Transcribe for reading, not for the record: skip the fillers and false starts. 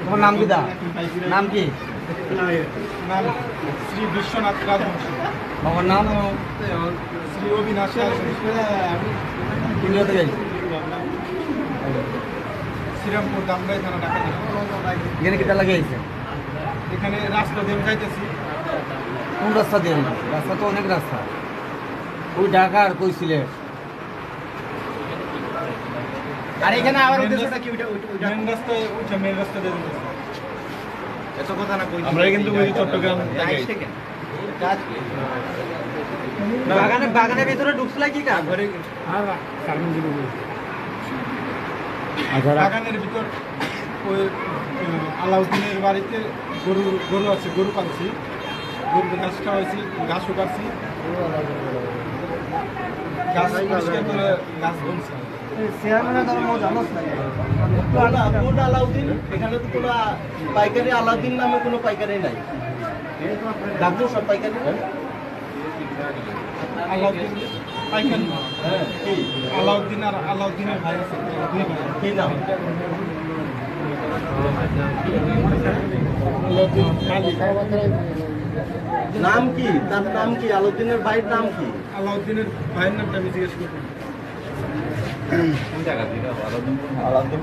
তোমার নাম কি? নাম কি? শ্রী বিশ্বনাথ রাজবংশী। বাবার নাম? শ্রী অবিনাশ। শ্রীরামপুর দামগাই থানা, ঢাকা জেলা। এখানে কিটা লাগিয়েছে? এখানে রাস্তা দিয়ে যাইতেছি। কোন রাস্তা দিয়ে? রাস্তা তো অনেক রাস্তা। ওই ঢাকার কই সিলেট? আর এখানে আবার উদ্দেশ্যটা কি? মেন রাস্তায় ওইটা, মেন রাস্তা দিয়ে যাইতেছি। এত কথা না কই। আমরা কিন্তু ওই চট্টগ্রাম থেকে বাগানের ভিতরে ঢুকছিল কি কাজ? বাগানের ভিতর ওই আলাউদ্দিনের বাড়িতে গরু আছে, গরু পালছি, গরুতে ঘাস খাওয়াইছি, ঘাসও কাটছি, গাছ পরিষ্কার করে গাছ বলছি। আলাউদ্দিন এখানে তো কোনো পাইকারি আলাউদ্দিন নামে কোনো পাইকারি নাই। ডাক্তার সব পাইকারি না। আলাউদ্দিন পাইকারি না। আলাউদ্দিন আর আলাউদ্দিনের ভাই আছে, দুই ভাই। কি নাম? নাম কি? তার নাম কি? আলাউদ্দিনের ভাইয়ের নাম কি? আলাউদ্দিনের ভাইয়ের নামটা আমি জিজ্ঞেস করবো। আলাউদ্দিন